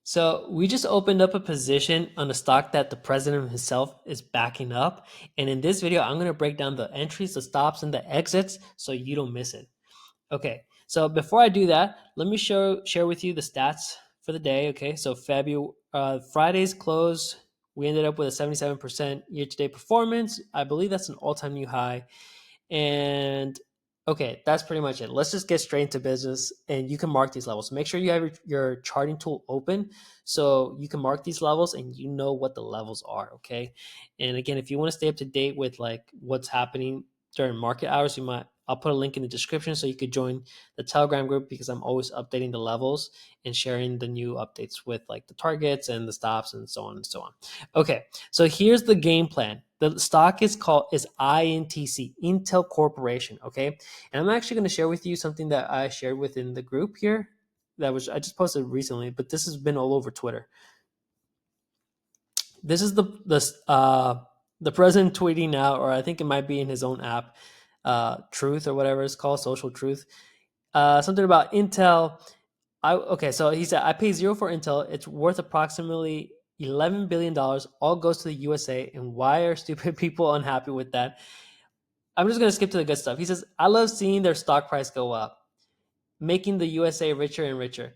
So we just opened up a position on a stock that the president himself is backing up. And in this video, I'm going to break down the entries, the stops, and the exits so you don't miss it. Okay, so before I do that, let me share with you the stats for the day. Okay, so Friday's close, we ended up with a 77% year-to-date performance. I believe that's an all-time new high. And okay, that's pretty much it. Let's just get straight into business, and you can mark these levels. Make sure you have your charting tool open so you can mark these levels and you know what the levels are. Okay, and again, if you want to stay up to date with like what's happening during market hours, I'll put a link in the description so you could join the Telegram group, because I'm always updating the levels and sharing the new updates with like the targets and the stops and so on and so on. Okay, so here's the game plan. The stock is INTC, Intel Corporation. Okay, and I'm actually going to share with you something that I shared within the group here. I just posted recently, but this has been all over Twitter. This is the president tweeting out, or I think it might be in his own app, Truth or whatever it's called, Social Truth. Something about Intel. So he said, I pay zero for Intel. It's worth approximately $11 billion. All goes to the USA. And why are stupid people unhappy with that? I'm just going to skip to the good stuff. He says, I love seeing their stock price go up, making the USA richer and richer.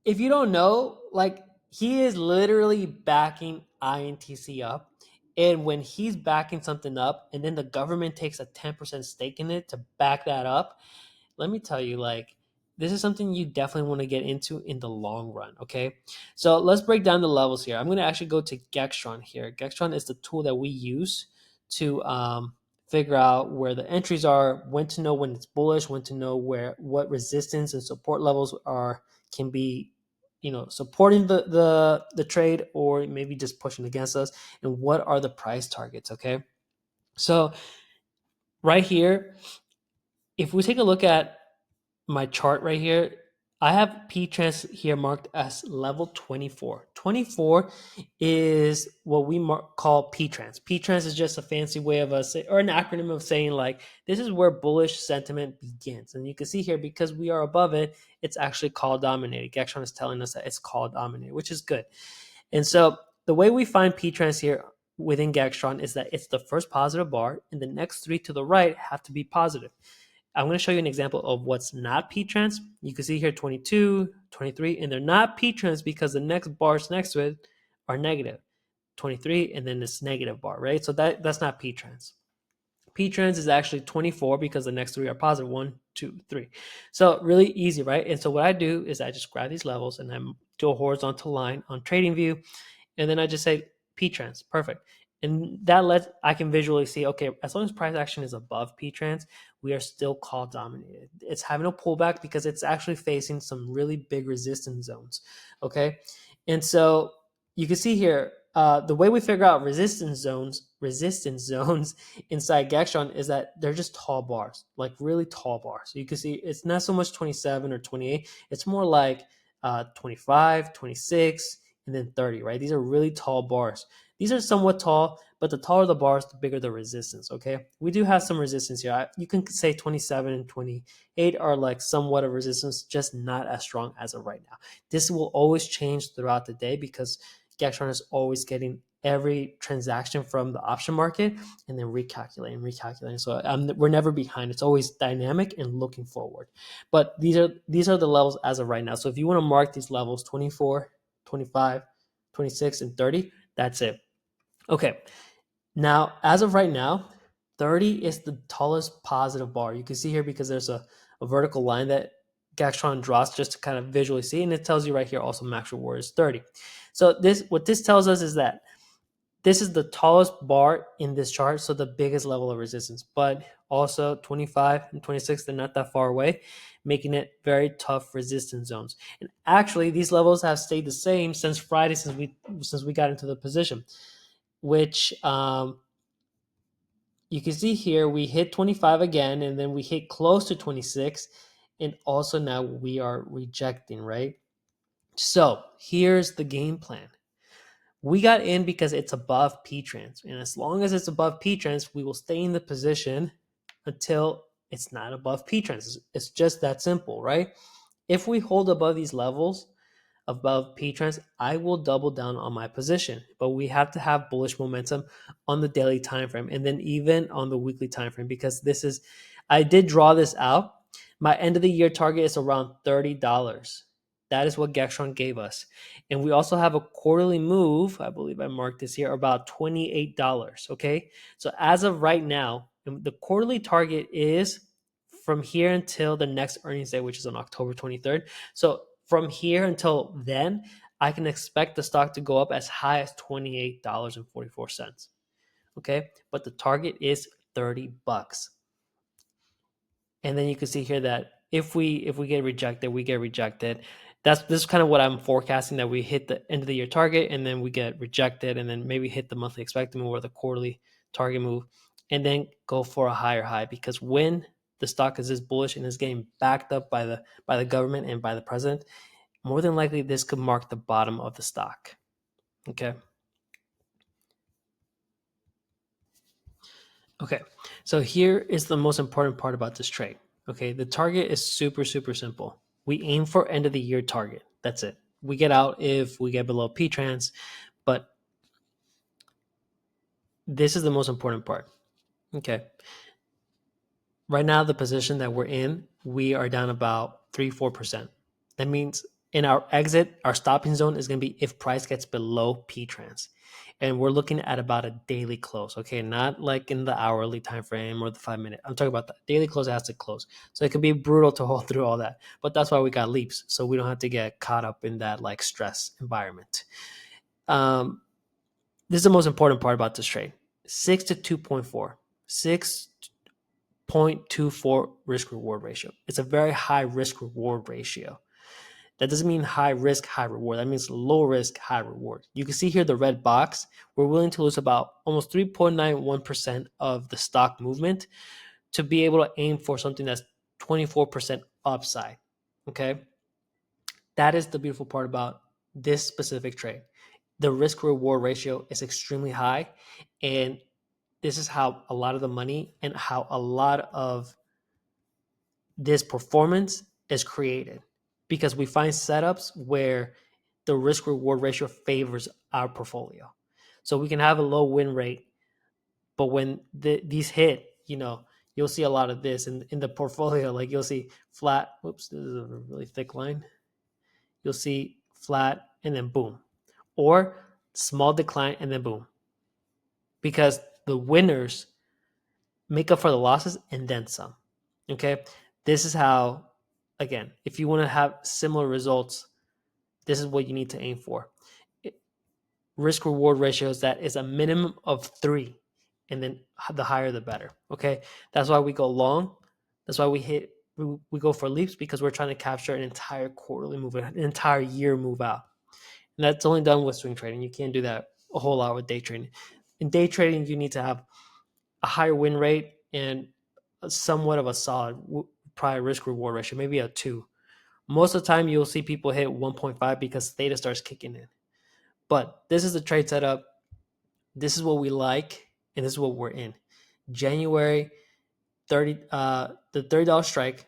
If you don't know, like, he is literally backing INTC up. And when he's backing something up and then the government takes a 10% stake in it to back that up, let me tell you, like, this is something you definitely want to get into in the long run. Okay, so let's break down the levels here. I'm going to actually go to Gextron here. Gextron is the tool that we use to figure out where the entries are, when to know when it's bullish, when to know what resistance and support levels can be, supporting the trade, or maybe just pushing against us, and what are the price targets. Okay, so right here, if we take a look at my chart right here, I have P-Trans here marked as level 24. 24 is what we call P-Trans. P-Trans is just a fancy way of or an acronym of saying, like, this is where bullish sentiment begins. And you can see here, because we are above it, it's actually call dominated. Gextron is telling us that it's call dominated, which is good. And so the way we find P-Trans here within Gextron is that it's the first positive bar, and the next three to the right have to be positive. I'm going to show you an example of what's not P-Trans. You can see here 22, 23, and they're not P-Trans because the next bars next to it are negative. 23, and then this negative bar, right? So that's not P-Trans. P-Trans is actually 24 because the next three are positive, 1, 2, 3. So really easy, right? And so what I do is I just grab these levels and I do a horizontal line on TradingView, and then I just say P-Trans, perfect. And I can visually see, okay, as long as price action is above P-Trans, we are still call dominated. It's having a pullback because it's actually facing some really big resistance zones, okay? And so you can see here, the way we figure out resistance zones inside Gextron is that they're just tall bars, like really tall bars. So you can see it's not so much 27 or 28, it's more like 25, 26, and then 30, right? These are really tall bars. These are somewhat tall, but the taller the bars, the bigger the resistance, okay? We do have some resistance here. You can say 27 and 28 are like somewhat of resistance, just not as strong as of right now. This will always change throughout the day because Gextron is always getting every transaction from the option market and then recalculating. So we're never behind. It's always dynamic and looking forward. But these are the levels as of right now. So if you want to mark these levels, 24, 25, 26, and 30, that's it. Okay, now as of right now, 30 is the tallest positive bar. You can see here because there's a vertical line that Gextron draws just to kind of visually see, and it tells you right here also max reward is 30. So what this tells us is that this is the tallest bar in this chart, so the biggest level of resistance, but also 25 and 26, they're not that far away, making it very tough resistance zones. And actually, these levels have stayed the same since Friday, since we got into the position, which you can see here, we hit 25 again, and then we hit close to 26, and also now we are rejecting, right? So here's the game plan. We got in because it's above P-Trans, and as long as it's above P-Trans, we will stay in the position until it's not above P-Trans. It's just that simple, right? If we hold above these levels, above P-trends, I will double down on my position. But we have to have bullish momentum on the daily time frame and then even on the weekly time frame, because this is, I did draw this out. My end of the year target is around $30. That is what Gextron gave us. And we also have a quarterly move, I believe I marked this here, about $28. Okay. So as of right now, the quarterly target is from here until the next earnings day, which is on October 23rd. So from here until then, I can expect the stock to go up as high as $28.44. Okay. But the target is $30. And then you can see here that if we get rejected, we get rejected. This is kind of what I'm forecasting, that we hit the end of the year target and then we get rejected and then maybe hit the monthly expected move or the quarterly target move and then go for a higher high, because when the stock is this bullish and is getting backed up by the government and by the president, more than likely this could mark the bottom of the stock. Okay. Okay, so here is the most important part about this trade. Okay, the target is super, super simple. We aim for end of the year target. That's it. We get out if we get below P-trans, but this is the most important part. Okay, right now the position that we're in, we are down about 3-4%. That means in our exit, our stopping zone is going to be if price gets below P-trans. And we're looking at about a daily close, okay? Not like in the hourly time frame or the 5 minute. I'm talking about the daily close has to close. So it can be brutal to hold through all that. But that's why we got leaps, so we don't have to get caught up in that like stress environment. This is the most important part about this trade. 6 to 2.4. 6.24 risk reward ratio. It's a very high risk reward ratio. That doesn't mean high risk, high reward. That means low risk, high reward. You can see here the red box. We're willing to lose about almost 3.91% of the stock movement to be able to aim for something that's 24% upside. Okay. That is the beautiful part about this specific trade. The risk reward ratio is extremely high. And this is how a lot of the money and how a lot of this performance is created, because we find setups where the risk reward ratio favors our portfolio. So we can have a low win rate, but when these hit, you'll see a lot of this in the portfolio. Like you'll see flat, whoops, this is a really thick line. You'll see flat and then boom, or small decline and then boom, because the winners make up for the losses and then some. Okay. This is how, again, if you want to have similar results, this is what you need to aim for. Risk reward ratios that is a minimum of 3, and then the higher the better. Okay. That's why we go long. That's why we go for leaps, because we're trying to capture an entire quarterly move, an entire year move out. And that's only done with swing trading. You can't do that a whole lot with day trading. In day trading, you need to have a higher win rate and somewhat of a solid prior risk reward ratio, maybe a 2. Most of the time, you'll see people hit 1.5 because theta starts kicking in. But this is the trade setup. This is what we like, and this is what we're in. January 30, the $30 strike,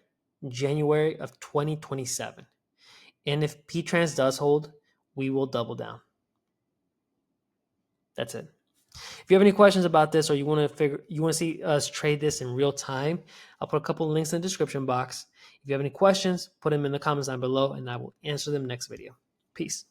January of 2027. And if P-trans does hold, we will double down. That's it. If you have any questions about this, or you want to see us trade this in real time, I'll put a couple of links in the description box. If you have any questions, put them in the comments down below, and I will answer them next video. Peace.